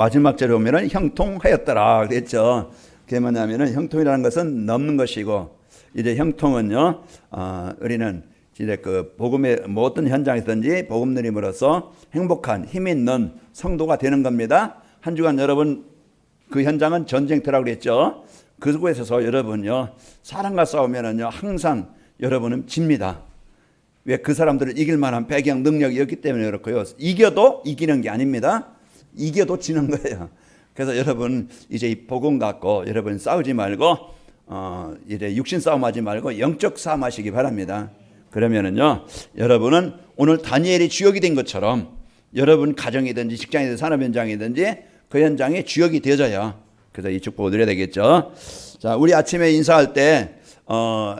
마지막 절에 보면은 형통하였더라 그랬죠. 그게 뭐냐면은 형통이라는 것은 넘는 것이고, 이제 형통은요, 우리는 이제 그 복음의 어떤 현장에서든지 복음 누림으로써 행복한 힘 있는 성도가 되는 겁니다. 한 주간 여러분 그 현장은 전쟁터라고 그랬죠. 그곳에서 여러분요 사람과 싸우면은요 항상 여러분은 집니다. 왜? 그 사람들을 이길 만한 배경 능력이 없기 때문에 그렇고요. 이겨도 이기는 게 아닙니다. 이겨도 지는 거예요. 그래서 여러분 이제 이 복음 갖고 여러분 싸우지 말고 이제 육신 싸움하지 말고 영적 싸움하시기 바랍니다. 그러면은요 여러분은 오늘 다니엘이 주역이 된 것처럼 여러분 가정이든지 직장이든지 산업 현장이든지 그 현장에 주역이 되어져요. 그래서 이 축복을 누려야 되겠죠. 자, 우리 아침에 인사할 때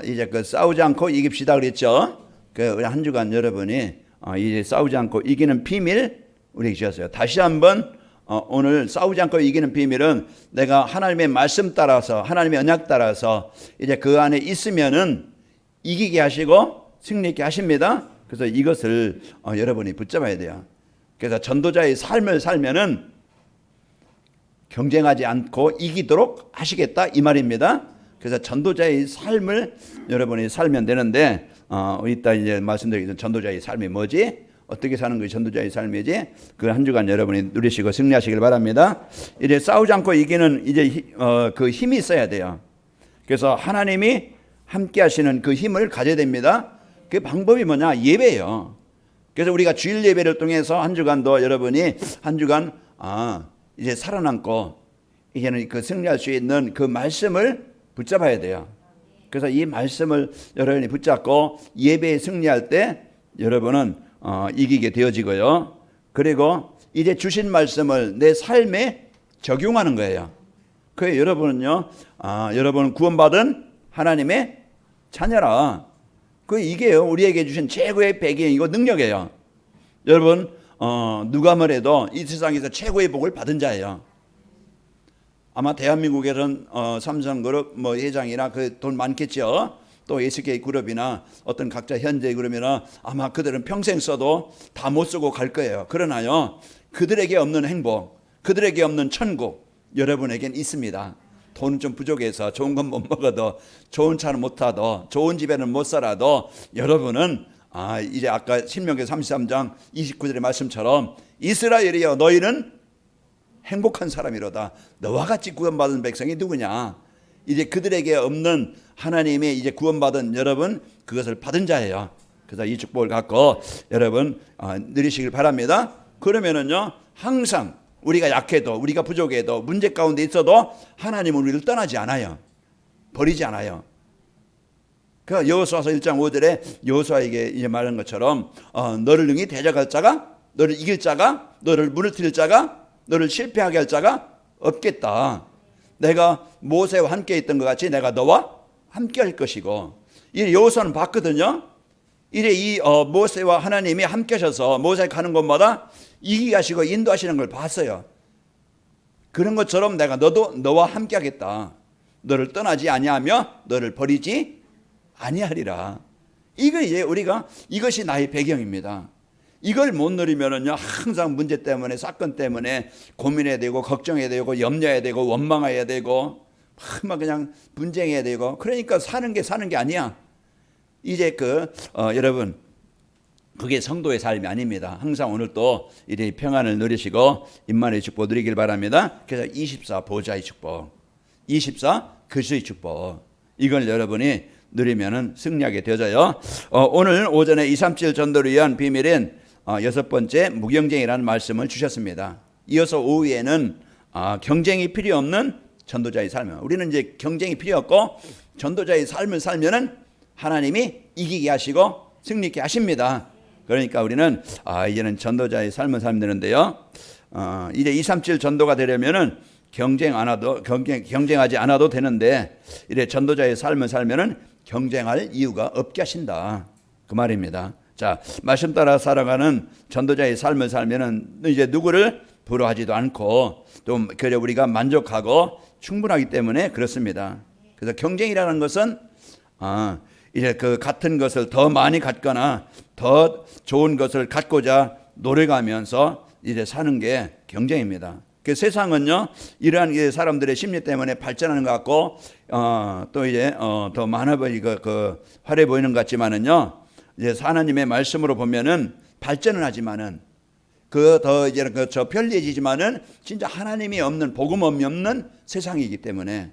이제 그 싸우지 않고 이깁시다 그랬죠. 그 우리 한 주간 여러분이 이제 싸우지 않고 이기는 비밀 우리 주셨어요. 다시 한번 오늘 싸우지 않고 이기는 비밀은 내가 하나님의 말씀 따라서 하나님의 언약 따라서 이제 그 안에 있으면은 이기게 하시고 승리있게 하십니다. 그래서 이것을 여러분이 붙잡아야 돼요. 그래서 전도자의 삶을 살면은 경쟁하지 않고 이기도록 하시겠다 이 말입니다. 그래서 전도자의 삶을 여러분이 살면 되는데 이따 이제 말씀드리겠습니다. 전도자의 삶이 뭐지? 어떻게 사는 것이 전도자의 삶이지? 그 한 주간 여러분이 누리시고 승리하시길 바랍니다. 이제 싸우지 않고 이기는 이제 그 힘이 있어야 돼요. 그래서 하나님이 함께 하시는 그 힘을 가져야 됩니다. 그 방법이 뭐냐? 예배예요. 그래서 우리가 주일 예배를 통해서 한 주간도 여러분이 한 주간 이제 살아남고 이제는 그 승리할 수 있는 그 말씀을 붙잡아야 돼요. 그래서 이 말씀을 여러분이 붙잡고 예배에 승리할 때 여러분은 이기게 되어지고요. 그리고 이제 주신 말씀을 내 삶에 적용하는 거예요. 그래서 여러분은요, 여러분 구원받은 하나님의 자녀라. 이게요 우리에게 주신 최고의 배경이고 능력이에요. 여러분 누가 뭐래도 이 세상에서 최고의 복을 받은 자예요. 아마 대한민국에는 삼성그룹 뭐 회장이나 그 돈 많겠죠. 또 SK그룹이나 어떤 각자 현재 그룹이나 아마 그들은 평생 써도 다 못 쓰고 갈 거예요. 그러나요 그들에게 없는 행복, 그들에게 없는 천국 여러분에겐 있습니다. 돈은 좀 부족해서 좋은 건 못 먹어도 좋은 차는 못 타도 좋은 집에는 못 살아도 여러분은 이제 아까 신명기 33장 29절의 말씀처럼 이스라엘이여 너희는 행복한 사람이로다. 너와 같이 구원받은 백성이 누구냐? 이제 그들에게 없는 하나님의 이제 구원받은 여러분 그것을 받은 자예요. 그래서 이 축복을 갖고 여러분 누리시길 바랍니다. 그러면은요 항상 우리가 약해도 우리가 부족해도 문제 가운데 있어도 하나님은 우리를 떠나지 않아요. 버리지 않아요. 그 여호수아서 1장 5절에 여호수아에게 이제 말한 것처럼 너를 능히 대적할 자가, 너를 이길 자가, 너를 무너뜨릴 자가, 너를 실패하게 할 자가 없겠다. 내가 모세와 함께 있던 것 같이 내가 너와 함께 할 것이고. 이 여호수아는 봤거든요. 이래 이 모세와 하나님이 함께 하셔서 모세가 가는 곳마다 이기게 하시고 인도하시는 걸 봤어요. 그런 것처럼 내가 너와 함께 하겠다. 너를 떠나지 아니하며 너를 버리지 아니하리라. 이거 이제 우리가 이것이 나의 배경입니다. 이걸 못 누리면은요 항상 문제 때문에 사건 때문에 고민해야 되고 걱정해야 되고 염려해야 되고 원망해야 되고 막 그냥 분쟁해야 되고 그러니까 사는 게 아니야. 이제 여러분 그게 성도의 삶이 아닙니다. 항상 오늘 또 이래 평안을 누리시고 임만의 축복 누리길 바랍니다. 그래서 24 보좌의 축복, 24 그리스도의 축복 이걸 여러분이 누리면은 승리하게 되어져요. 오늘 오전에 237 전도를 위한 비밀인 6번째 무경쟁이라는 말씀을 주셨습니다. 이어서 오후에는 경쟁이 필요 없는 전도자의 삶. 우리는 이제 경쟁이 필요 없고 전도자의 삶을 살면은 하나님이 이기게 하시고 승리있게 하십니다. 그러니까 우리는 이제는 전도자의 삶을 살면 되는데요. 이제 237 전도가 되려면은 경쟁하지 않아도 되는데 이래 전도자의 삶을 살면은 경쟁할 이유가 없게 하신다. 그 말입니다. 자, 말씀 따라 살아가는 전도자의 삶을 살면은 이제 누구를 부러워하지도 않고 또 그래 우리가 만족하고 충분하기 때문에 그렇습니다. 그래서 경쟁이라는 것은 이제 그 같은 것을 더 많이 갖거나 더 좋은 것을 갖고자 노력하면서 이제 사는 게 경쟁입니다. 그 세상은요 이러한 사람들의 심리 때문에 발전하는 것 같고 또 이제 더 많아 보이고 그 화려해 보이는 것 같지만은요 이제 하나님의 말씀으로 보면은 발전은 하지만은 그 더 이제 저 편리해지지만은 진짜 하나님이 없는 복음이 없는 세상이기 때문에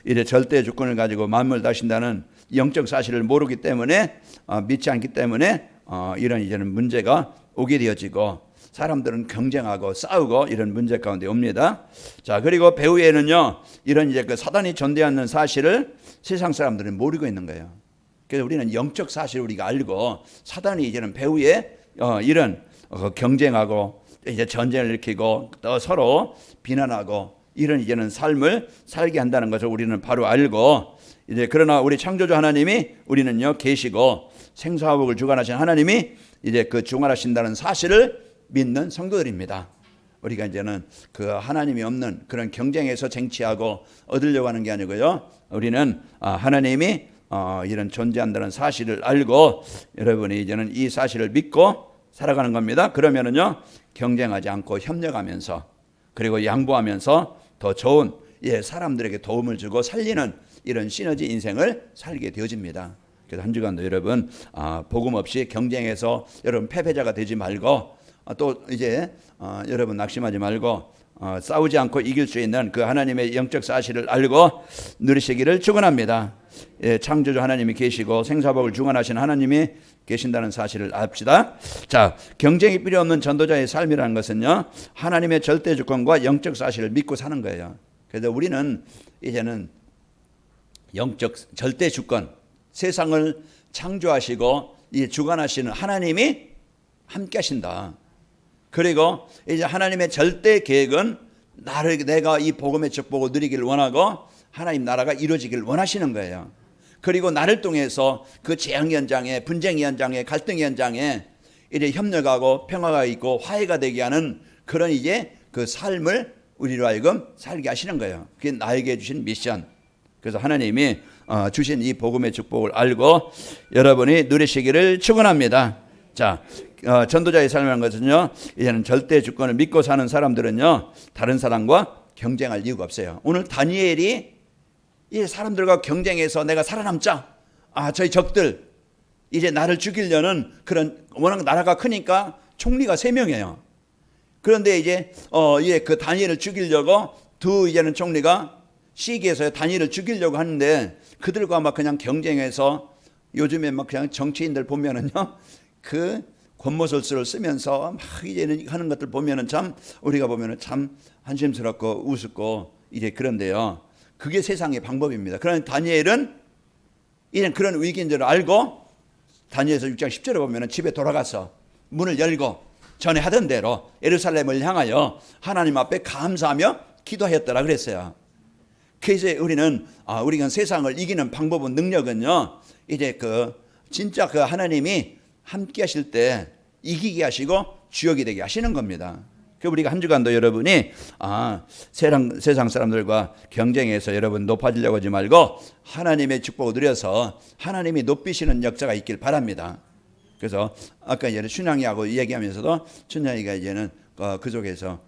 이제 절대 주권을 가지고 만물 다신다는 영적 사실을 모르기 때문에 믿지 않기 때문에 이런 이제는 문제가 오게 되어지고 사람들은 경쟁하고 싸우고 이런 문제 가운데 옵니다. 자, 그리고 배후에는요 이런 이제 그 사단이 존재하는 사실을 세상 사람들은 모르고 있는 거예요. 그래서 우리는 영적 사실을 우리가 알고 사단이 이제는 배후에 이런 경쟁하고 이제 전쟁을 일으키고 또 서로 비난하고 이런 이제는 삶을 살게 한다는 것을 우리는 바로 알고 이제 그러나 우리 창조주 하나님이 우리는요 계시고 생사화복을 주관하신 하나님이 이제 그 주관하신다는 사실을 믿는 성도들입니다. 우리가 이제는 그 하나님이 없는 그런 경쟁에서 쟁취하고 얻으려고 하는 게 아니고요. 우리는 하나님이 이런 존재한다는 사실을 알고 여러분이 이제는 이 사실을 믿고 살아가는 겁니다. 그러면은요 경쟁하지 않고 협력하면서 그리고 양보하면서 더 좋은 사람들에게 도움을 주고 살리는 이런 시너지 인생을 살게 되어집니다. 그래서 한 주간도 여러분 복음 없이 경쟁해서 여러분 패배자가 되지 말고 또 이제 여러분 낙심하지 말고 싸우지 않고 이길 수 있는 그 하나님의 영적 사실을 알고 누리시기를 축원합니다. 창조주 하나님이 계시고 생사복을 주관하신 하나님이 계신다는 사실을 압시다. 자, 경쟁이 필요 없는 전도자의 삶이라는 것은요 하나님의 절대 주권과 영적 사실을 믿고 사는 거예요. 그래서 우리는 이제는 영적 절대 주권, 세상을 창조하시고 주관하시는 하나님이 함께 하신다. 그리고 이제 하나님의 절대 계획은 내가 이 복음의 축복을 누리기를 원하고 하나님 나라가 이루어지기를 원하시는 거예요. 그리고 나를 통해서 그 재앙 현장에, 분쟁 현장에, 갈등 현장에 이제 협력하고 평화가 있고 화해가 되게 하는 그런 이제 그 삶을 우리로 하여금 살게 하시는 거예요. 그게 나에게 주신 미션. 그래서 하나님이 주신 이 복음의 축복을 알고 여러분이 누리시기를 축원합니다. 자, 전도자의 삶이라는 것은요 이제는 절대 주권을 믿고 사는 사람들은요 다른 사람과 경쟁할 이유가 없어요. 오늘 다니엘이 이 사람들과 경쟁해서 내가 살아남자. 저희 적들 이제 나를 죽이려는 그런 워낙 나라가 크니까 총리가 3명이에요. 그런데 이제 그 다니엘을 죽이려고 이제는 총리가 시기에서 다니엘을 죽이려고 하는데 그들과 막 그냥 경쟁해서 요즘에 막 그냥 정치인들 보면은요 그 권모술수를 쓰면서 막 이제는 하는 것들 보면은 참 우리가 보면은 참 한심스럽고 우습고 이제 그런데요. 그게 세상의 방법입니다. 그러나 다니엘은 이런 그런 위기인 줄 알고 다니엘서 6장 10절에 보면은 집에 돌아가서 문을 열고 전에 하던 대로 예루살렘을 향하여 하나님 앞에 감사하며 기도하였더라 그랬어요. 그래서 우리는 우리가 세상을 이기는 방법은 능력은요. 이제 진짜 그 하나님이 함께 하실 때 이기게 하시고 주역이 되게 하시는 겁니다. 우리가 한 주간도 여러분이 세상 사람들과 경쟁해서 여러분 높아지려고 하지 말고 하나님의 축복을 누려서 하나님이 높이시는 역사가 있길 바랍니다. 그래서 아까 이제 춘향이하고 얘기하면서도 춘향이가 이제는 그 속에서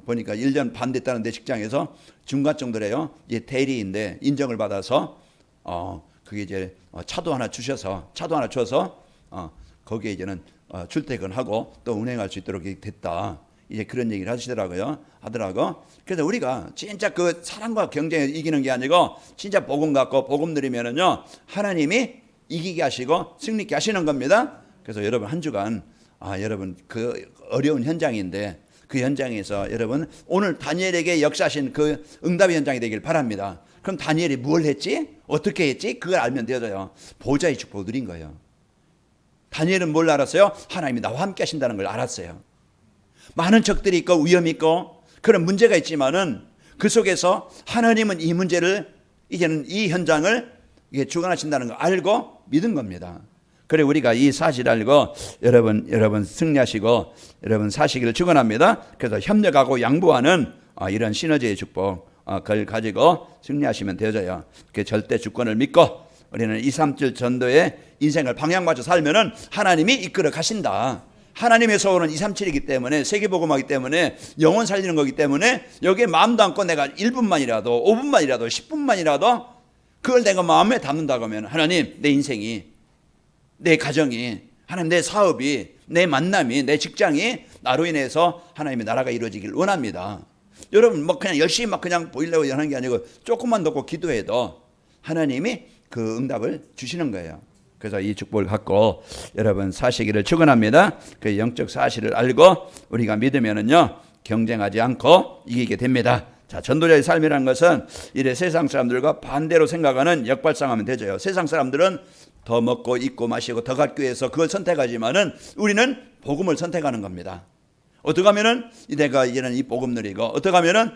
보니까 1년 반 됐다는데 직장에서 중간 정도래요. 이제 대리인데 인정을 받아서 그게 이제 차도 하나 주셔서 거기에 이제는 출퇴근하고 또 운행할 수 있도록 됐다. 이제 그런 얘기를 하더라고. 그래서 우리가 진짜 그 사람과 경쟁에 이기는 게 아니고 진짜 복음 갖고 복음 누리면은요 하나님이 이기게 하시고 승리케 하시는 겁니다. 그래서 여러분 한 주간 여러분 그 어려운 현장인데 그 현장에서 여러분 오늘 다니엘에게 역사하신 그 응답의 현장이 되길 바랍니다. 그럼 다니엘이 뭘 했지? 어떻게 했지? 그걸 알면 되어져요. 보좌의 축복을 누린 거예요. 다니엘은 뭘 알았어요? 하나님이 나와 함께 하신다는 걸 알았어요. 많은 적들이 있고 위험이 있고 그런 문제가 있지만은 그 속에서 하나님은 이 문제를 이제는 이 현장을 주관하신다는 걸 알고 믿은 겁니다. 그래 우리가 이 사실을 알고 여러분 승리하시고 여러분 사시기를 축원합니다. 그래서 협력하고 양보하는 이런 시너지의 축복 그걸 가지고 승리하시면 되어져요. 그 절대 주권을 믿고 우리는 2, 3주 전도의 인생을 방향 맞춰 살면은 하나님이 이끌어 가신다. 하나님에서 오는 237이기 때문에 세계복음하기 때문에 영혼 살리는 거기 때문에 여기에 마음도 않고 내가 1분만이라도 5분만이라도 10분만이라도 그걸 내가 마음에 담는다고 하면 하나님 내 인생이 내 가정이 하나님 내 사업이 내 만남이 내 직장이 나로 인해서 하나님의 나라가 이루어지길 원합니다. 여러분 뭐 그냥 열심히 막 그냥 보이려고 하는 게 아니고 조금만 넣고 기도해도 하나님이 그 응답을 주시는 거예요. 그래서 이 축복을 갖고 여러분 사시기를 축원합니다. 그 영적 사실을 알고 우리가 믿으면은요 경쟁하지 않고 이기게 됩니다. 자, 전도자의 삶이라는 것은 이래 세상 사람들과 반대로 생각하는 역발상하면 되죠. 세상 사람들은 더 먹고 입고 마시고 더 갖기 위해서 그걸 선택하지만은 우리는 복음을 선택하는 겁니다. 어떻게 하면은 내가 이제는 이 복음 누리고 어떻게 하면은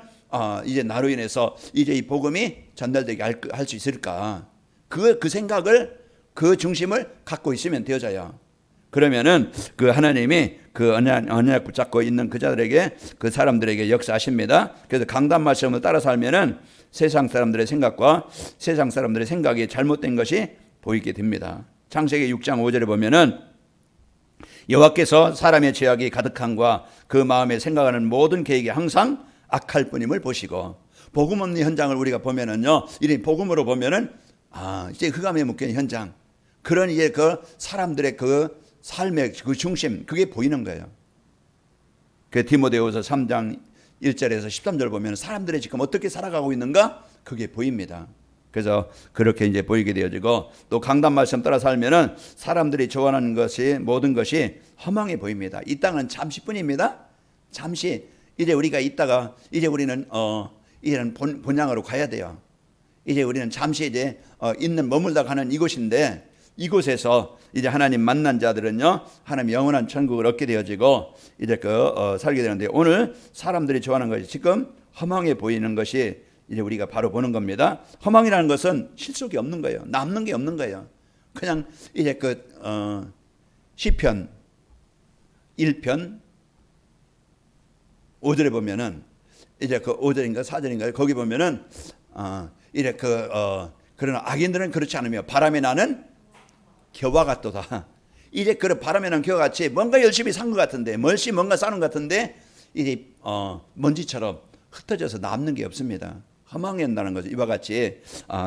이제 나로 인해서 이제 이 복음이 전달되게 할 수 있을까? 그 생각을 그 중심을 갖고 있으면 되어져요. 그러면은 그 하나님이 그 언약 붙잡고 있는 그 자들에게 그 사람들에게 역사하십니다. 그래서 강단 말씀을 따라 살면은 세상 사람들의 생각과 세상 사람들의 생각이 잘못된 것이 보이게 됩니다. 창세기 6장 5절에 보면은 여호와께서 사람의 죄악이 가득함과 그 마음에 생각하는 모든 계획이 항상 악할 뿐임을 보시고 복음 없는 현장을 우리가 보면은요, 이 복음으로 보면은 이제 흑암에 묶여 있는 현장 그런 이제 그 사람들의 그 삶의 그 중심 그게 보이는 거예요. 그 디모데후서 3장 1절에서 13절 보면 사람들이 지금 어떻게 살아가고 있는가 그게 보입니다. 그래서 그렇게 이제 보이게 되어지고 또 강단 말씀 따라 살면은 사람들이 좋아하는 것이 모든 것이 허망해 보입니다. 이 땅은 잠시뿐입니다. 잠시 이제 우리가 있다가 이제 우리는 이제는 본향으로 가야 돼요. 이제 우리는 잠시 이제 있는 머물다 가는 이곳인데 이곳에서 이제 하나님 만난 자들은요 하나님 영원한 천국을 얻게 되어지고 이제 살게 되는데 오늘 사람들이 좋아하는 것이 지금 허망해 보이는 것이 이제 우리가 바로 보는 겁니다. 허망이라는 것은 실속이 없는 거예요. 남는 게 없는 거예요. 그냥 이제 시편 1편 5절에 보면은 이제 5절인가 4절인가 거기 보면은 이래 그러나 악인들은 그렇지 않으며 바람에 나는 겨와 같도다. 이제 그런 바람에 나는 겨와 같이 뭔가 열심히 산 것 같은데 멀씨 뭔가 싸는 것 같은데 이제 먼지처럼 흩어져서 남는 게 없습니다. 허망한다는 거죠. 이와 같이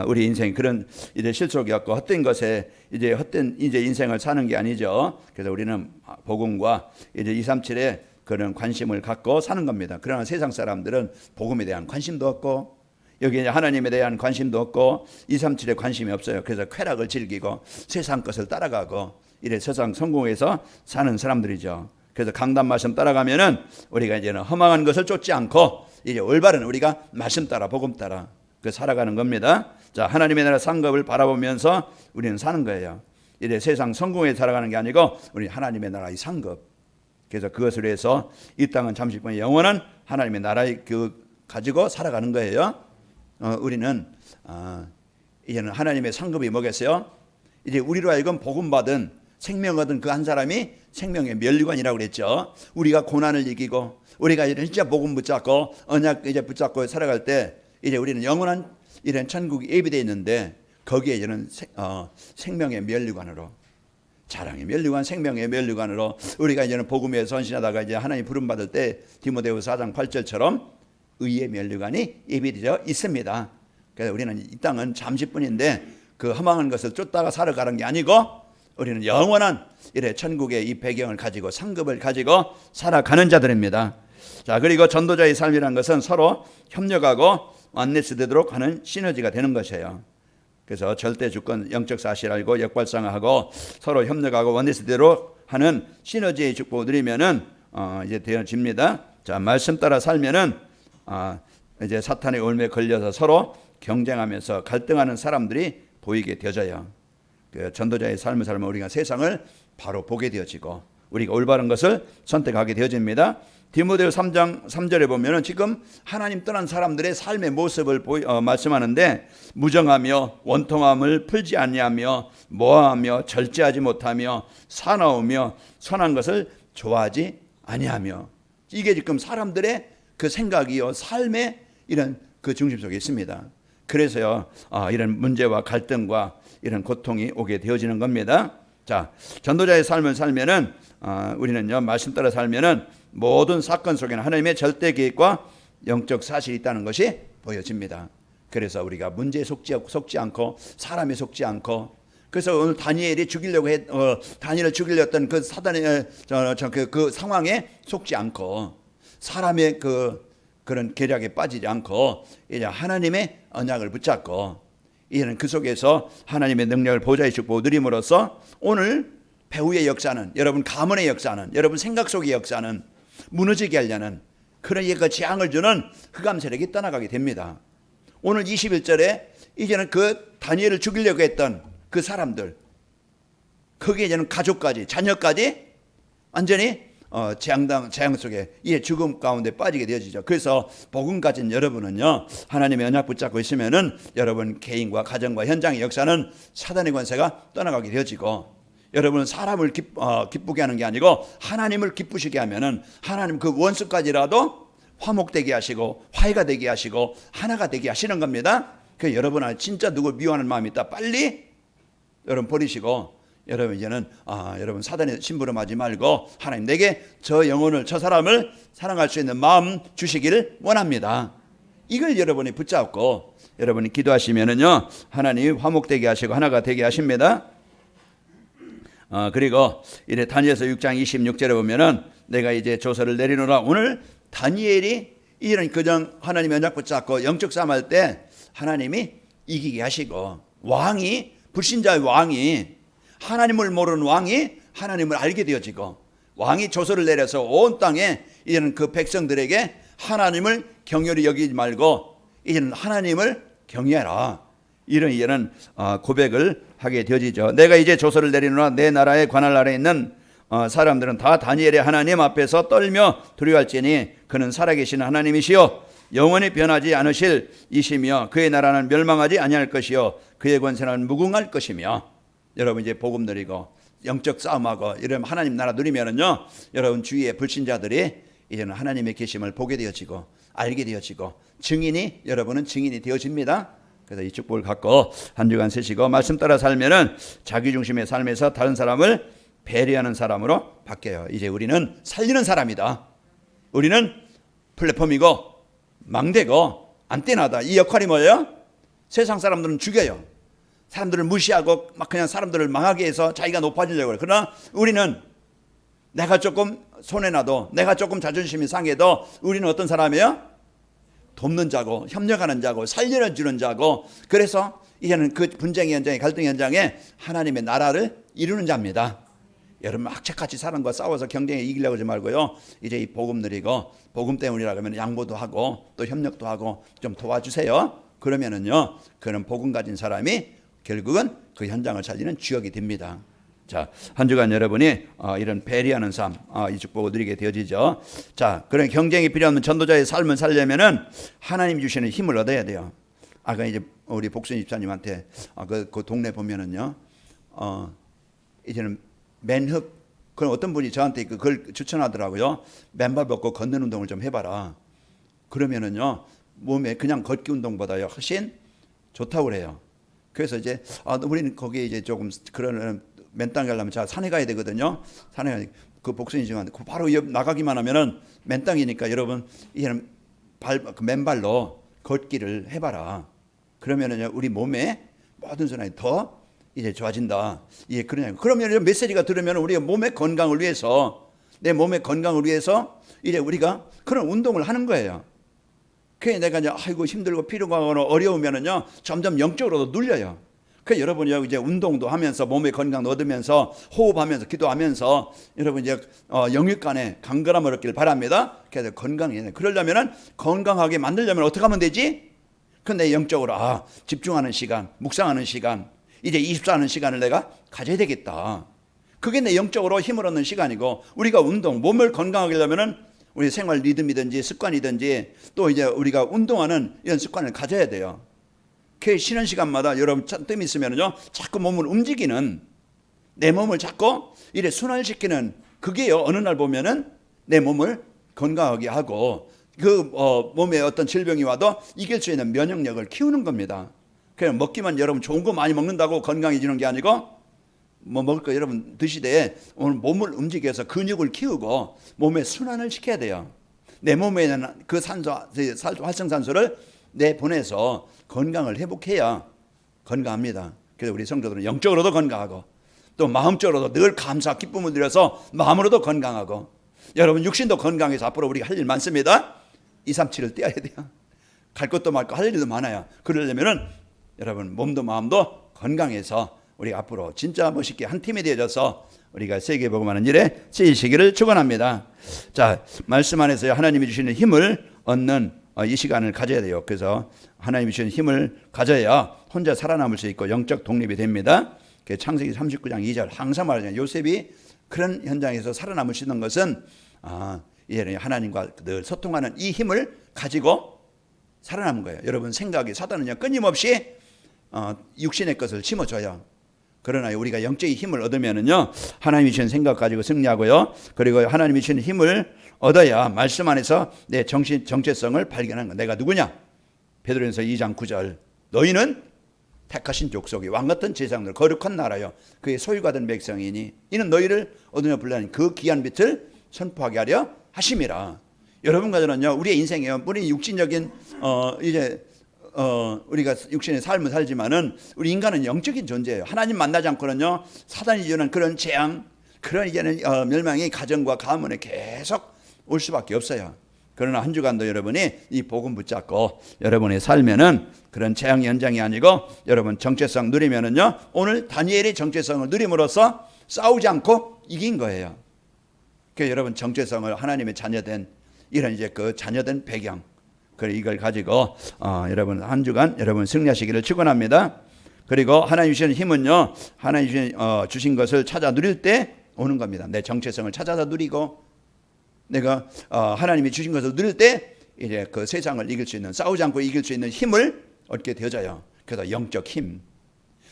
우리 인생 그런 이제 실속이었고 헛된 것에 이제 헛된 이제 인생을 사는 게 아니죠. 그래서 우리는 복음과 이제 237에 그런 관심을 갖고 사는 겁니다. 그러나 세상 사람들은 복음에 대한 관심도 없고 여기 이제 하나님에 대한 관심도 없고 237에 관심이 없어요. 그래서 쾌락을 즐기고 세상 것을 따라가고 이래 세상 성공해서 사는 사람들이죠. 그래서 강단 말씀 따라가면은 우리가 이제는 허망한 것을 쫓지 않고 이제 올바른 우리가 말씀 따라 복음 따라 살아가는 겁니다. 자, 하나님의 나라 상급을 바라보면서 우리는 사는 거예요. 이제 세상 성공에 살아가는 게 아니고 우리 하나님의 나라의 상급. 그래서 그것을 위해서 이 땅은 잠시뿐 영원한 하나님의 나라의 가지고 살아가는 거예요. 우리는 이제는 하나님의 상급이 뭐겠어요? 이제 우리로 하여금 복음 받은 생명 얻은 그 한 사람이 생명의 면류관이라고 그랬죠. 우리가 고난을 이기고 우리가 이제 진짜 복음 붙잡고 언약 이제 붙잡고 살아갈 때 이제 우리는 영원한 이런 천국이 예비되어 있는데 거기에 이제는 생명의 면류관으로 자랑의 면류관 생명의 면류관으로 우리가 이제는 복음에 선신하다가 이제 하나님 부름 받을 때 디모데후서 4장 8절처럼 의의 면류관이 예비되어 있습니다. 그래서 우리는 이 땅은 잠시뿐인데 그 허망한 것을 쫓다가 살아가는 게 아니고 우리는 영원한 이래 천국의 이 배경을 가지고 상급을 가지고 살아가는 자들입니다. 자, 그리고 전도자의 삶이라는 것은 서로 협력하고 완네스 되도록 하는 시너지가 되는 것이에요. 그래서 절대 주권 영적 사실 알고 역발상하고 서로 협력하고 완네스 되도록 하는 시너지의 축복을 드리면은 이제 되어집니다. 자, 말씀 따라 살면은 이제 사탄의 올매에 걸려서 서로 경쟁하면서 갈등하는 사람들이 보이게 되어져요. 그 전도자의 삶을 살면 우리가 세상을 바로 보게 되어지고 우리가 올바른 것을 선택하게 되어집니다. 디모데후 3장 3절에 보면은 지금 하나님 떠난 사람들의 삶의 모습을 말씀하는데 무정하며 원통함을 풀지 아니하며 모함하며 절제하지 못하며 사나우며 선한 것을 좋아하지 아니하며 이게 지금 사람들의 그 생각이요 삶의 이런 그 중심 속에 있습니다. 그래서요 이런 문제와 갈등과 이런 고통이 오게 되어지는 겁니다. 자, 전도자의 삶을 살면은 우리는요 말씀 따라 살면은 모든 사건 속에는 하나님의 절대 계획과 영적 사실이 있다는 것이 보여집니다. 그래서 우리가 문제에 속지 않고 사람에 속지 않고, 그래서 오늘 다니엘이 다니엘을 죽이려 했던 그 사단의 그 상황에 속지 않고 사람의 그런 계략에 빠지지 않고 이제 하나님의 언약을 붙잡고 이제는 그 속에서 하나님의 능력을 보좌의 축복을 누림으로써 오늘 배후의 역사는, 여러분 가문의 역사는, 여러분 생각 속의 역사는 무너지게 하려는 그런 재앙을 주는 흑암 세력이 떠나가게 됩니다. 오늘 21절에 이제는 그 다니엘을 죽이려고 했던 그 사람들, 거기에 이제는 가족까지 자녀까지 완전히 재앙 속에 이 죽음 가운데 빠지게 되어지죠. 그래서 복음 가진 여러분은요 하나님의 언약 붙잡고 있으면은 여러분 개인과 가정과 현장의 역사는 사단의 권세가 떠나가게 되어지고, 여러분은 사람을 기쁘게 하는 게 아니고 하나님을 기쁘시게 하면은 하나님 그 원수까지라도 화목되게 하시고 화해가 되게 하시고 하나가 되게 하시는 겁니다. 그 여러분 진짜 누굴 미워하는 마음이 있다, 빨리 여러분 버리시고 여러분 이제는 여러분 사단의 심부름하지 말고 하나님 내게 저 영혼을, 저 사람을 사랑할 수 있는 마음 주시기를 원합니다. 이걸 여러분이 붙잡고 여러분이 기도하시면은요 하나님 화목되게 하시고 하나가 되게 하십니다. 그리고 이제 다니엘서 6장 26절에 보면은 내가 이제 조서를 내리노라. 오늘 다니엘이 이런 그냥 하나님의 언약 붙잡고 영적 싸움할 때 하나님이 이기게 하시고, 왕이, 불신자의 왕이, 하나님을 모르는 왕이 하나님을 알게 되어지고, 왕이 조서를 내려서 온 땅에 이제는 그 백성들에게 하나님을 경멸히 여기지 말고 이제는 하나님을 경외하라, 이런 고백을 하게 되어지죠. 내가 이제 조서를 내리노라. 내 나라에 관할 아래에 있는 사람들은 다 다니엘의 하나님 앞에서 떨며 두려워할지니 그는 살아계신 하나님이시요 영원히 변하지 않으실 이시며 그의 나라는 멸망하지 아니할 것이요 그의 권세는 무궁할 것이며. 여러분 이제 복음 누리고 영적 싸움하고 이런 하나님 나라 누리면은요 여러분 주위의 불신자들이 이제는 하나님의 계심을 보게 되어지고 알게 되어지고 여러분은 증인이 되어집니다. 그래서 이 축복을 갖고 한 주간 세시고 말씀 따라 살면은 자기 중심의 삶에서 다른 사람을 배려하는 사람으로 바뀌어요. 이제 우리는 살리는 사람이다. 우리는 플랫폼이고 망대고 안테나다. 이 역할이 뭐예요? 세상 사람들은 죽여요. 사람들을 무시하고 막 그냥 사람들을 망하게 해서 자기가 높아지려고 그래. 그러나 우리는 내가 조금 손해나도, 내가 조금 자존심이 상해도 우리는 어떤 사람이에요? 돕는 자고 협력하는 자고 살려주는 자고, 그래서 이제는 그 분쟁의 현장에, 갈등의 현장에 하나님의 나라를 이루는 자입니다. 여러분 악착같이 사람과 싸워서 경쟁에 이기려고 하지 말고요, 이제 이 복음 누리고 복음 때문이라고 하면 양보도 하고 또 협력도 하고 좀 도와주세요. 그러면은요 그런 복음 가진 사람이 결국은 그 현장을 살리는 주역이 됩니다. 자, 한 주간 여러분이 이런 배려하는 삶, 이 축복을 누리게 되어지죠. 자, 그런 경쟁이 필요 없는 전도자의 삶을 살려면은 하나님 주시는 힘을 얻어야 돼요. 아까 이제 우리 복순 집사님한테 그 동네 보면은요, 이제는 맨흙, 그런 어떤 분이 저한테 그걸 추천하더라고요. 맨발 벗고 걷는 운동을 좀 해봐라. 그러면은요 몸에 그냥 걷기 운동보다요 훨씬 좋다고 그래요. 그래서 이제 우리는 거기에 이제 조금 그런 맨 땅에 가려면 자 산에 가야 되거든요. 산에 그 복순이지만 바로 옆 나가기만 하면은 맨 땅이니까 여러분 이제는 맨발로 걷기를 해봐라. 그러면은요 우리 몸에 모든 순환이 더 이제 좋아진다. 예, 그러면 메시지가 들으면 우리가 몸의 건강을 위해서, 내 몸의 건강을 위해서 이제 우리가 그런 운동을 하는 거예요. 그게 내가 이제 아이고 힘들고 피로하거나 어려우면은요 점점 영적으로도 눌려요. 그 여러분이 이제 운동도 하면서 몸의 건강 얻으면서 호흡하면서 기도하면서 여러분 이제 영육간에 강건함을 얻기를 바랍니다. 그래서 건강해. 그러려면은 건강하게 만들려면 어떻게 하면 되지? 근데 영적으로 집중하는 시간, 묵상하는 시간, 이제 24하는 시간을 내가 가져야 되겠다. 그게 내 영적으로 힘을 얻는 시간이고, 우리가 운동, 몸을 건강하게 하려면은 우리 생활 리듬이든지 습관이든지 또 이제 우리가 운동하는 이런 습관을 가져야 돼요. 그 쉬는 시간마다 여러분 뜸 있으면요 자꾸 몸을 움직이는, 내 몸을 자꾸 이래 순환시키는, 그게요 어느 날 보면은 내 몸을 건강하게 하고 그 몸에 어떤 질병이 와도 이길 수 있는 면역력을 키우는 겁니다. 그냥 먹기만 여러분 좋은 거 많이 먹는다고 건강해지는 게 아니고 뭐 먹을 거 여러분 드시되 오늘 몸을 움직여서 근육을 키우고 몸의 순환을 시켜야 돼요. 내 몸에 있는 그 활성산소를 내보내서 건강을 회복해야 건강합니다. 그래서 우리 성도들은 영적으로도 건강하고 또 마음적으로도 늘 감사 기쁨을 드려서 마음으로도 건강하고, 여러분 육신도 건강해서 앞으로 우리가 할 일 많습니다. 237을 떼어야 돼요. 갈 것도 많고 할 일도 많아요. 그러려면은 여러분 몸도 마음도 건강해서 우리 앞으로 진짜 멋있게 한 팀이 되어져서 우리가 세계 복음하는 일에 쓰이시기를 축원합니다. 자, 말씀 안에서 하나님이 주시는 힘을 얻는 이 시간을 가져야 돼요. 그래서 하나님이 주시는 힘을 가져야 혼자 살아남을 수 있고 영적 독립이 됩니다. 창세기 39장 2절 항상 말하잖아요. 요셉이 그런 현장에서 살아남을 수 있는 것은 이제 하나님과 늘 소통하는 이 힘을 가지고 살아남은 거예요. 여러분 생각이 사단은요 끊임없이 육신의 것을 심어줘요. 그러나 우리가 영적인 힘을 얻으면은요 하나님이 주신 생각 가지고 승리하고요. 그리고 하나님이 주신 힘을 얻어야 말씀 안에서 내 정체성을 발견하는 거. 내가 누구냐? 베드로전서 2장 9절 너희는 택하신 족속이 왕같은 제사장들 거룩한 나라요 그의 소유가 된 백성이니 이는 너희를 얻으며 불러낸 그 귀한 빛을 선포하게 하려 하심이라. 여러분과 저는요 우리의 인생이요 우리 육신적인 우리가 육신의 삶을 살지만은 우리 인간은 영적인 존재예요. 하나님 만나지 않고는요 사단이 주는 그런 재앙, 그런 이제는 멸망이 가정과 가문에 계속 올 수밖에 없어요. 그러나 한 주간도 여러분이 이 복음 붙잡고 여러분의 삶에는 그런 재앙 현장이 아니고 여러분 정체성 누리면은요 오늘 다니엘이 정체성을 누림으로써 싸우지 않고 이긴 거예요. 그러니까 여러분 정체성을 하나님의 자녀된 이런 이제 그 자녀된 배경, 그래 이걸 가지고 여러분 한 주간 여러분 승리하시기를 축원합니다. 그리고 하나님 주시는 힘은요 하나님 주신 것을 찾아 누릴 때 오는 겁니다. 내 정체성을 찾아서 누리고 내가 하나님이 주신 것을 누릴 때 이제 그 세상을 이길 수 있는, 싸우지 않고 이길 수 있는 힘을 얻게 되어져요. 그래서 영적 힘,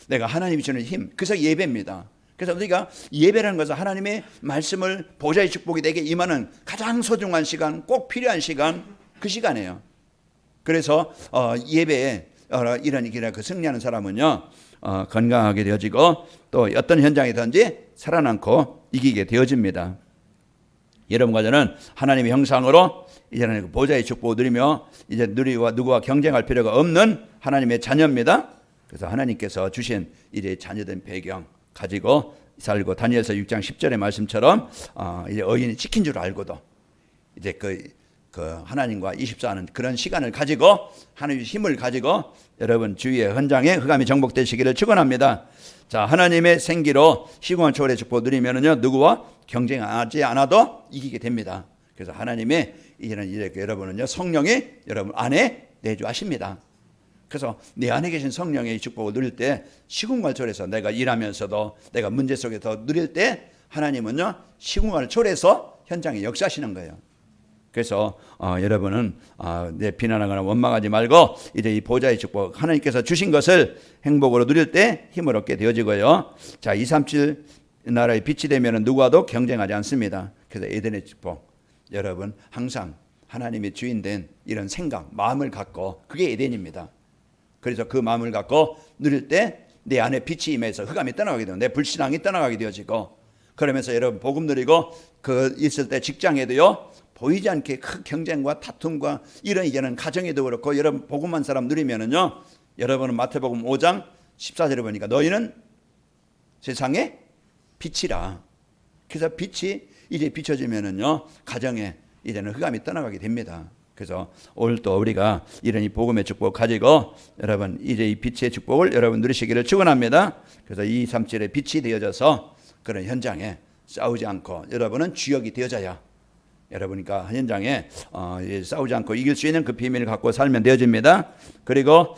내가 하나님이 주는 힘, 그래서 예배입니다. 그래서 우리가 예배라는 것은 하나님의 말씀을 보좌의 축복이 내게 임하는 가장 소중한 시간, 꼭 필요한 시간, 그 시간이에요. 그래서 예배에 이런 그 승리하는 사람은요 건강하게 되어지고 또 어떤 현장이든지 살아남고 이기게 되어집니다. 여러분과 저는 하나님의 형상으로 이제는 보좌의 축복을 누리며 이제 누구와 경쟁할 필요가 없는 하나님의 자녀입니다. 그래서 하나님께서 주신 이제 자녀된 배경 가지고 살고 다니엘서 6장 10절의 말씀처럼 이제 의인이 지킨 줄 알고도 이제 그 하나님과 24하는 그런 시간을 가지고 하나님의 힘을 가지고 여러분 주위의 현장에 흑암이 정복되시기를 축원합니다. 자, 하나님의 생기로 시공한 초월의 축복을 누리면은요 누구와 경쟁하지 않아도 이기게 됩니다. 그래서 하나님의 이제는 여러분은요 성령이 여러분 안에 내주하십니다. 그래서 내 안에 계신 성령의 축복을 누릴 때 시공간을 초월해서 내가 일하면서도 내가 문제 속에서 누릴 때 하나님은요 시공간을 초월해서 현장에 역사하시는 거예요. 그래서 여러분은 내 비난하거나 원망하지 말고 이제 이 보좌의 축복 하나님께서 주신 것을 행복으로 누릴 때 힘을 얻게 되어지고요. 자, 237 나라의 빛이 되면 누구와도 경쟁하지 않습니다. 그래서 에덴의 축복, 여러분 항상 하나님의 주인된 이런 생각, 마음을 갖고 그게 에덴입니다. 그래서 그 마음을 갖고 누릴 때 내 안에 빛이 임해서 흑암이 떠나가게 되고 내 불신앙이 떠나가게 되어지고, 그러면서 여러분 복음 누리고 그 있을 때 직장에도요 보이지 않게 큰 경쟁과 다툼과 이런 이제는 가정에도 그렇고 여러분 복음한 사람 누리면은요 여러분은 마태복음 5장 14절에 보니까 너희는 세상의 빛이라. 그래서 빛이 이제 비춰지면은요 가정에 이제는 흑암이 떠나가게 됩니다. 그래서 오늘 또 우리가 이런 이 복음의 축복 가지고 여러분 이제 이 빛의 축복을 여러분 누리시기를 축원합니다. 그래서 237의 빛이 되어져서 그런 현장에 싸우지 않고 여러분은 주역이 되어져야 여러분이니까 현장에 싸우지 않고 이길 수 있는 그 비밀을 갖고 살면 되어집니다. 그리고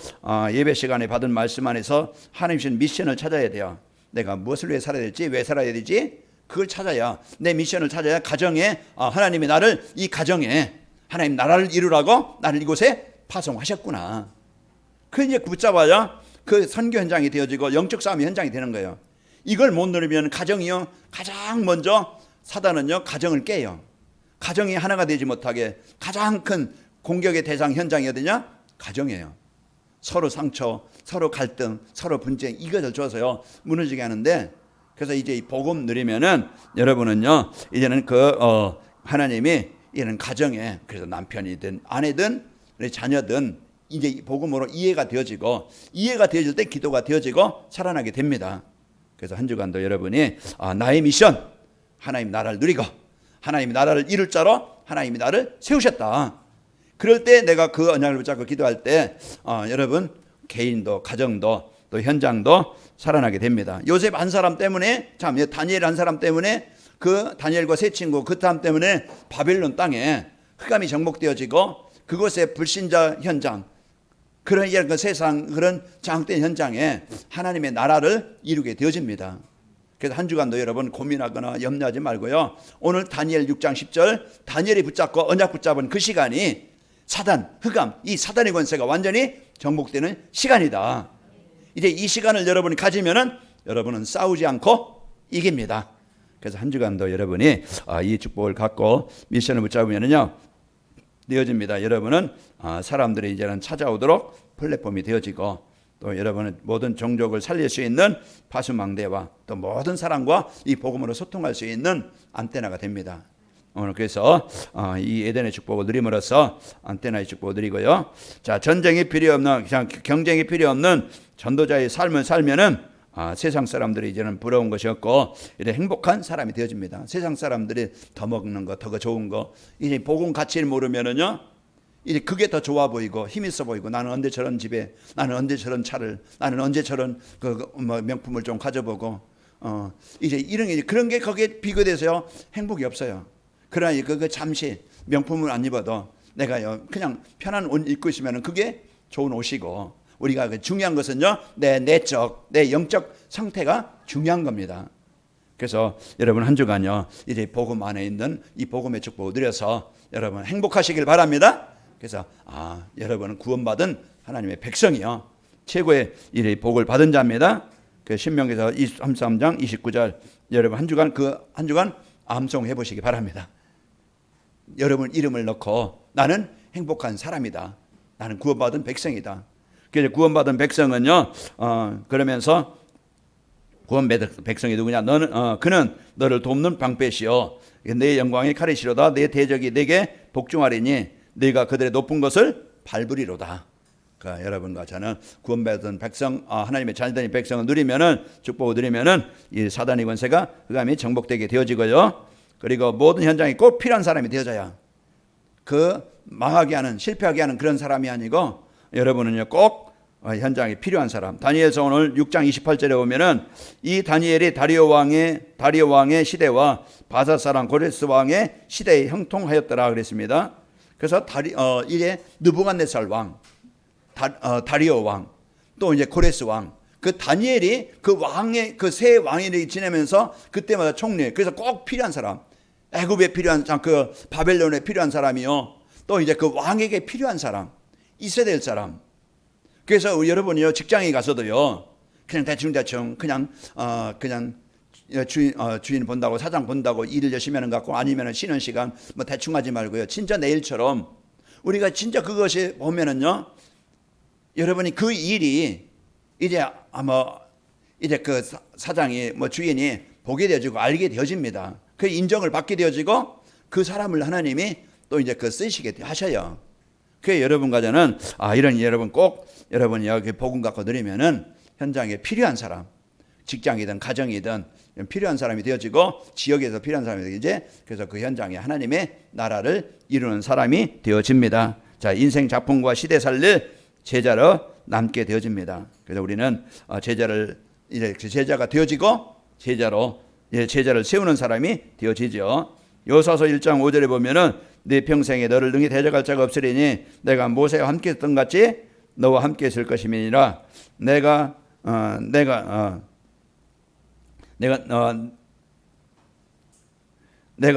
예배 시간에 받은 말씀 안에서 하나님 주신 미션을 찾아야 돼요. 내가 무엇을 위해 살아야 될지, 왜 살아야 되지, 그걸 찾아야, 내 미션을 찾아야 가정에 하나님이 나를 이 가정에 하나님 나라를 이루라고 나를 이곳에 파송하셨구나. 그 이제 붙잡아야 그 선교 현장이 되어지고 영적 싸움의 현장이 되는 거예요. 이걸 못 누리면 가정이요 가장 먼저 사단은요 가정을 깨요. 가정이 하나가 되지 못하게 가장 큰 공격의 대상 현장이 어디냐? 가정이에요. 서로 상처, 서로 갈등, 서로 분쟁 이것을 줘서요 무너지게 하는데, 그래서 이제 이 복음 누리면은 여러분은요 이제는 하나님이 이런 가정에 그래서 남편이든 아내든 우리 자녀든 이제 이 복음으로 이해가 되어질 때 기도가 되어지고 살아나게 됩니다. 그래서 한 주간도 여러분이 나의 미션 하나님 나라를 누리고 하나님 나라를 이룰 자로 하나님이 나를 세우셨다. 그럴 때 내가 그 언약을 붙잡고 기도할 때 여러분 개인도 가정도 또 현장도 살아나게 됩니다. 요셉 한 사람 때문에 다니엘 한 사람 때문에 그 다니엘과 세 친구 그 사람 때문에 바벨론 땅에 흑암이 정복되어지고 그곳에 불신자 현장 그런 그 세상 그런 장악된 현장에 하나님의 나라를 이루게 되어집니다. 그래서 한 주간도 여러분 고민하거나 염려하지 말고요. 오늘 다니엘 6장 10절 다니엘이 붙잡고 언약 붙잡은 그 시간이 사단, 흑암, 이 사단의 권세가 완전히 정복되는 시간이다. 이제 이 시간을 여러분이 가지면은 여러분은 싸우지 않고 이깁니다. 그래서 한 주간도 여러분이 이 축복을 갖고 미션을 붙잡으면은요 되어집니다. 여러분은 사람들이 이제는 찾아오도록 플랫폼이 되어지고 또 여러분은 모든 종족을 살릴 수 있는 파수망대와 또 모든 사람과 이 복음으로 소통할 수 있는 안테나가 됩니다. 오늘 그래서 이 에덴의 축복을 누림으로써 안테나의 축복을 누리고요. 자, 전쟁이 필요 없는 그냥 경쟁이 필요 없는 전도자의 삶을 살면은 세상 사람들이 이제는 부러운 것이 없고 이제 행복한 사람이 되어집니다. 세상 사람들이 더 먹는 거, 더 좋은 거, 이제 복음 가치를 모르면은요, 이제 그게 더 좋아 보이고 힘 있어 보이고 나는 언제 저런 집에, 나는 언제 저런 차를, 나는 언제 저런 명품을 좀 가져보고 이제 이런 게 그런 게 거기에 비교돼서요 행복이 없어요. 그러나 그 잠시 명품을 안 입어도 내가요 그냥 편한 옷 입고 있으면은 그게 좋은 옷이고 우리가 중요한 것은요 내 내적, 내 영적 상태가 중요한 겁니다. 그래서 여러분 한 주간요 이제 복음 안에 있는 이 복음의 축복을 누려서 여러분 행복하시길 바랍니다. 그래서 여러분은 구원받은 하나님의 백성이요 최고의 이 복을 받은 자입니다. 그 신명기서 33장 29절 여러분 한 주간 암송해 보시기 바랍니다. 여러분 이름을 넣고 나는 행복한 사람이다. 나는 구원받은 백성이다. 그래서 구원받은 백성은요 그러면서 구원받은 백성이 누구냐? 그는 너를 돕는 방패시요 내 영광의 칼이시로다. 내 대적이 내게 복종하리니 네가 그들의 높은 것을 밟으리로다. 그러니까 여러분과 저는 구원받은 백성, 하나님의 자녀된 백성을 누리면은 축복을 누리면은 이 사단의 권세가 흑암이 정복되게 되어지고요. 그리고 모든 현장에 꼭 필요한 사람이 되어져야 그 망하게 하는 실패하게 하는 그런 사람이 아니고 여러분은요 꼭 현장에 필요한 사람. 다니엘서 오늘 6장 28절에 보면은 이 다니엘이 다리오 왕의 시대와 바사 사람 고레스 왕의 시대에 형통하였더라 그랬습니다. 그래서 이제 느부갓네살 왕, 다리오 왕, 또 이제 고레스 왕, 그 다니엘이 그 왕의 그 세 왕이 지내면서 그때마다 총리. 그래서 꼭 필요한 사람, 애굽에 필요한 그 바벨론에 필요한 사람이요. 또 이제 그 왕에게 필요한 사람, 있어야 될 사람. 그래서 여러분이요 직장에 가서도요 그냥 대충 그냥 주인 본다고 사장 본다고 일을 열심히 하는 것 같고 아니면 쉬는 시간 뭐 대충 하지 말고요. 진짜 내일처럼 우리가 진짜 그것이 보면은요 여러분이 그 일이 이제 이제 그 사장이 주인이 보게 되어지고 알게 되어집니다. 그 인정을 받게 되어지고 그 사람을 하나님이 또 이제 쓰시게 하셔요. 그 여러분과 저는 이런 여러분 꼭 여러분이 여기 복음 갖고 누리면은 현장에 필요한 사람, 직장이든 가정이든 필요한 사람이 되어지고 지역에서 필요한 사람이 되어지지. 그래서 그 현장에 하나님의 나라를 이루는 사람이 되어집니다. 자, 인생 작품과 시대 살릴 제자로 남게 되어집니다. 그래서 우리는 제자가 되어지고 제자를 세우는 사람이 되어지죠. 요사서 1장 5절에 보면은 네 평생에 너를 능히 대적할 자가 없으리니 내가 모세와 함께 했던 같이 너와 함께 있을 것임이니라. 내가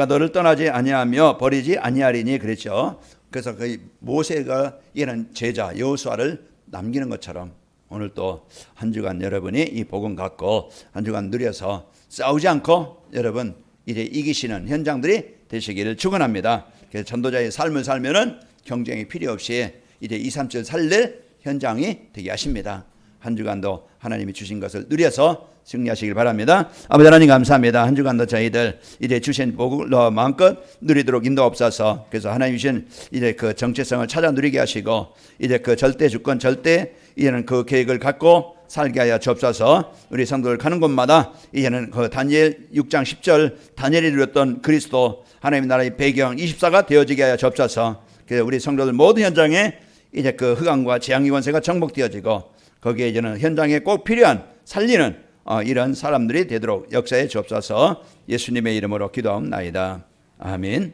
너를 떠나지 아니하며 버리지 아니하리니 그랬죠. 그래서 그 모세가 이런 제자 여호수아를 남기는 것처럼 오늘 또 한 주간 여러분이 이 복음 갖고 한 주간 누려서 싸우지 않고 여러분 이제 이기시는 현장들이 되시기를 축원합니다. 그래서 전도자의 삶을 살면은 경쟁이 필요 없이 이제 2, 3절 살릴 현장이 되게 하십니다. 한 주간도 하나님이 주신 것을 누려서 승리하시길 바랍니다. 아버지 하나님 감사합니다. 한 주간도 저희들 이제 주신 복을 마음껏 누리도록 인도옵소서. 그래서 하나님 주신 이제 그 정체성을 찾아 누리게 하시고 이제 그 절대 주권 절대 이제는 그 계획을 갖고 살게 하여 주옵소서. 우리 성도들 가는 곳마다 이제는 그 다니엘 6장 10절 다니엘이 누렸던 그리스도 하나님의 나라의 배경 24가 되어지게 하여 주옵소서. 그래서 우리 성도들 모든 현장에 이제 그 흑암과 재앙의 권세가 정복되어지고 거기에 이제는 현장에 꼭 필요한 살리는 이런 사람들이 되도록 역사해 주옵소서. 예수님의 이름으로 기도하옵나이다. 아멘.